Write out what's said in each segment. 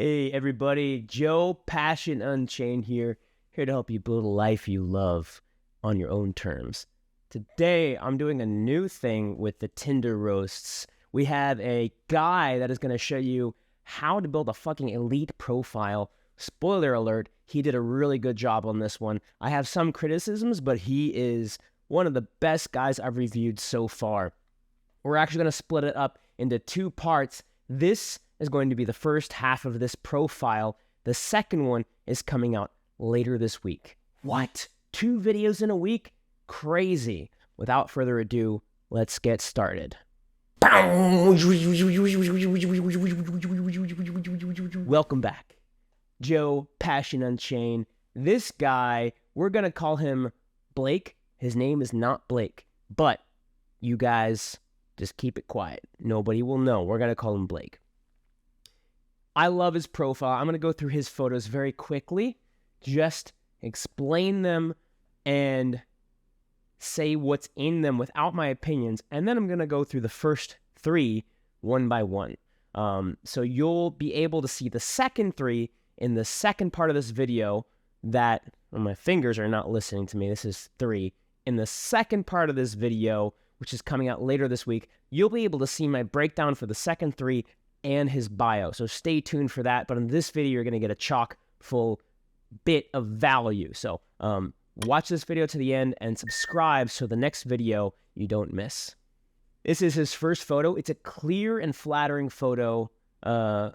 Hey everybody, Joe Passion Unchained here to help you build a life you love on your own terms. Today, I'm doing a new thing with the Tinder roasts. We have a guy that is going to show you how to build a fucking elite profile. Spoiler alert, he did a really good job on this one. I have some criticisms, but he is one of the best guys I've reviewed so far. We're actually going to split it up into two parts. This is going to be the first half of this profile. The second one is coming out later this week. What? 2 videos in a week? Crazy. Without further ado, let's get started. Welcome back. Joe Passion Unchained. This guy, we're going to call him Blake. His name is not Blake, but you guys just keep it quiet. Nobody will know. We're going to call him Blake. I love his profile. I'm going to go through his photos very quickly, just explain them and say what's in them without my opinions. And then I'm going to go through the first 3 one by one. So you'll be able to see the second 3 in the second part of this video that, well, my fingers are not listening to me. This is 3. In the second part of this video, which is coming out later this week, you'll be able to see my breakdown for the second 3 and his bio. So stay tuned for that. But in this video, you're going to get a chock full bit of value. So watch this video to the end and subscribe so the next video you don't miss. This is his first photo. It's a clear and flattering photo,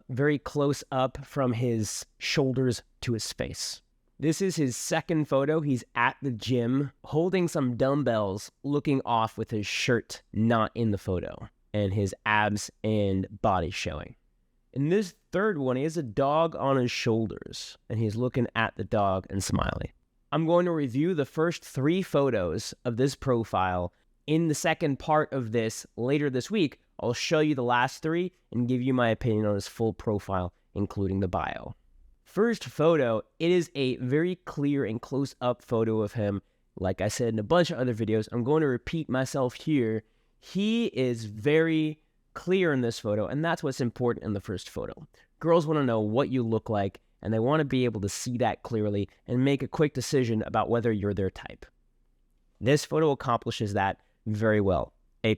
very close up from his shoulders to his face. This is his second photo. He's at the gym holding some dumbbells, looking off with his shirt not in the photo, and his abs and body showing. In this third one, he has a dog on his shoulders, and he's looking at the dog and smiling. I'm going to review the first 3 photos of this profile. In the second part of this, later this week, I'll show you the last 3 and give you my opinion on his full profile, including the bio. First photo, it is a very clear and close-up photo of him. Like I said in a bunch of other videos, I'm going to repeat myself here. He is very clear in this photo, and that's what's important in the first photo. Girls want to know what you look like, and they want to be able to see that clearly and make a quick decision about whether you're their type. This photo accomplishes that very well. A+.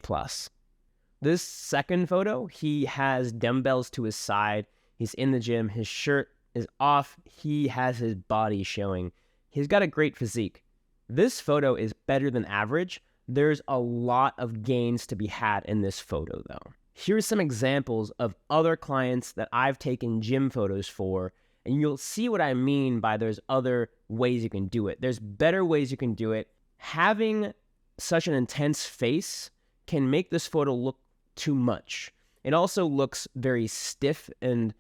This second photo, he has dumbbells to his side. He's in the gym. His shirt is off. He has his body showing. He's got a great physique. This photo is better than average. There's a lot of gains to be had in this photo, though. Here's some examples of other clients that I've taken gym photos for, and you'll see what I mean by there's other ways you can do it. There's better ways you can do it. Having such an intense face can make this photo look too much. It also looks very stiff and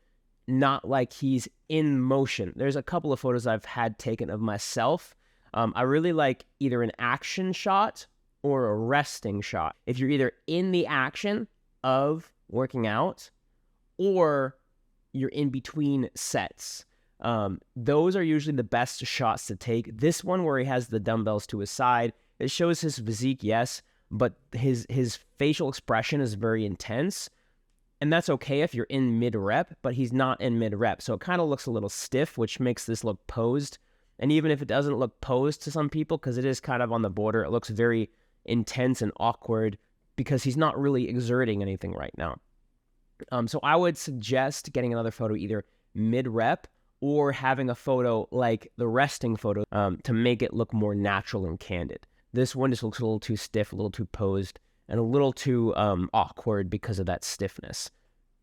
not like he's in motion. There's a couple of photos I've had taken of myself. I really like either an action shot or a resting shot. If you're either in the action of working out or you're in between sets, those are usually the best shots to take. This one where he has the dumbbells to his side, it shows his physique, yes, but his facial expression is very intense. And that's okay if you're in mid-rep, but he's not in mid-rep. So it kind of looks a little stiff, which makes this look posed. And even if it doesn't look posed to some people, because it is kind of on the border, it looks very intense and awkward because he's not really exerting anything right now. So I would suggest getting another photo either mid-rep or having a photo like the resting photo to make it look more natural and candid. This one just looks a little too stiff, a little too posed, and a little too awkward because of that stiffness.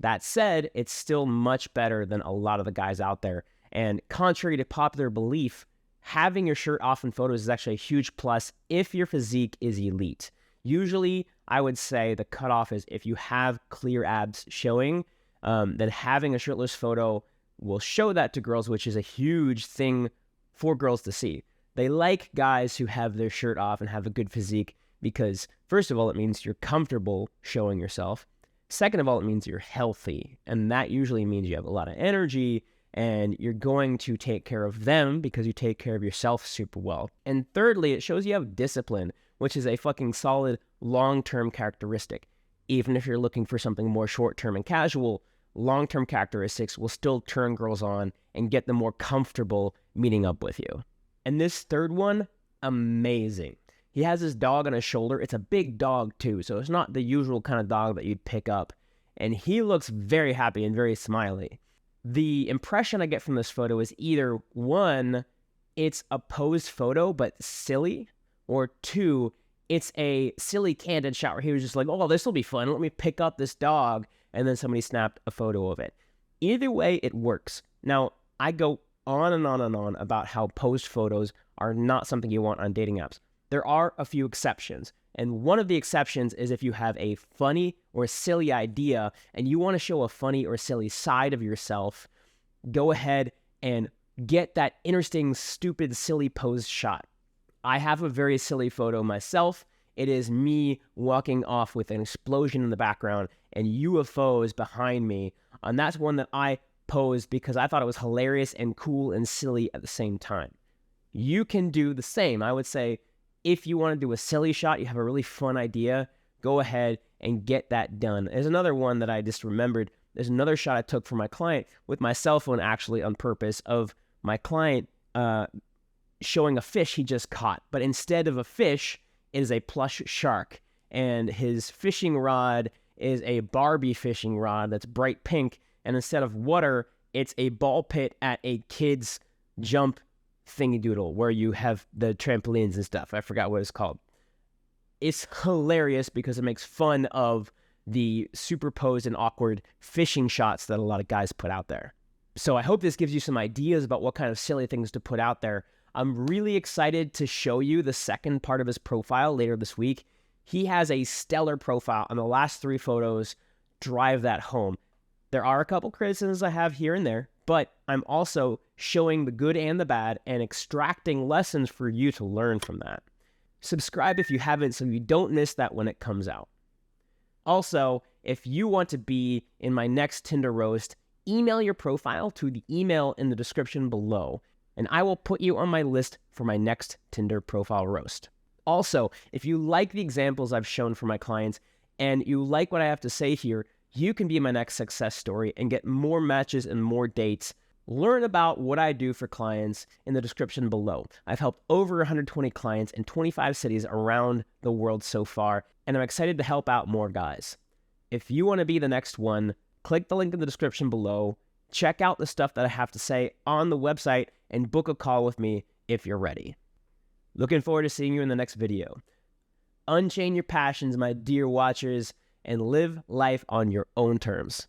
That said, it's still much better than a lot of the guys out there. And contrary to popular belief, having your shirt off in photos is actually a huge plus if your physique is elite. Usually, I would say the cutoff is if you have clear abs showing, then having a shirtless photo will show that to girls, which is a huge thing for girls to see. They like guys who have their shirt off and have a good physique because, first of all, it means you're comfortable showing yourself. Second of all, it means you're healthy, and that usually means you have a lot of energy and you're going to take care of them because you take care of yourself super well. And thirdly, it shows you have discipline, which is a fucking solid long-term characteristic. Even if you're looking for something more short-term and casual, long-term characteristics will still turn girls on and get them more comfortable meeting up with you. And this third one, amazing. He has his dog on his shoulder. It's a big dog too, so it's not the usual kind of dog that you'd pick up. And he looks very happy and very smiley. The impression I get from this photo is either one, it's a posed photo but silly, or two, it's a silly candid shot where he was just like, oh, this will be fun. Let me pick up this dog. And then somebody snapped a photo of it. Either way, it works. Now, I go on and on and on about how posed photos are not something you want on dating apps. There are a few exceptions. And one of the exceptions is if you have a funny or silly idea and you want to show a funny or silly side of yourself, go ahead and get that interesting, stupid, silly pose shot. I have a very silly photo myself. It is me walking off with an explosion in the background and UFOs behind me. And that's one that I posed because I thought it was hilarious and cool and silly at the same time. You can do the same. I would say if you want to do a silly shot, you have a really fun idea, go ahead and get that done. There's another one that I just remembered. There's another shot I took for my client with my cell phone, actually on purpose, of my client showing a fish he just caught. But instead of a fish, it is a plush shark. And his fishing rod is a Barbie fishing rod that's bright pink. And instead of water, it's a ball pit at a kid's jump thingy doodle where you have the trampolines and stuff. I forgot what it's called. It's hilarious because it makes fun of the superposed and awkward fishing shots that a lot of guys put out there. So I hope this gives you some ideas about what kind of silly things to put out there. I'm really excited to show you the second part of his profile later this week. He has a stellar profile, and the last 3 photos drive that home. There are a couple criticisms I have here and there, but I'm also showing the good and the bad and extracting lessons for you to learn from that. Subscribe if you haven't so you don't miss that when it comes out. Also, if you want to be in my next Tinder roast, email your profile to the email in the description below, and I will put you on my list for my next Tinder profile roast. Also, if you like the examples I've shown for my clients and you like what I have to say here, you can be my next success story and get more matches and more dates. Learn about what I do for clients in the description below. I've helped over 120 clients in 25 cities around the world so far, and I'm excited to help out more guys. If you want to be the next one, click the link in the description below, check out the stuff that I have to say on the website, and book a call with me if you're ready. Looking forward to seeing you in the next video. Unchain your passions, my dear watchers, and live life on your own terms.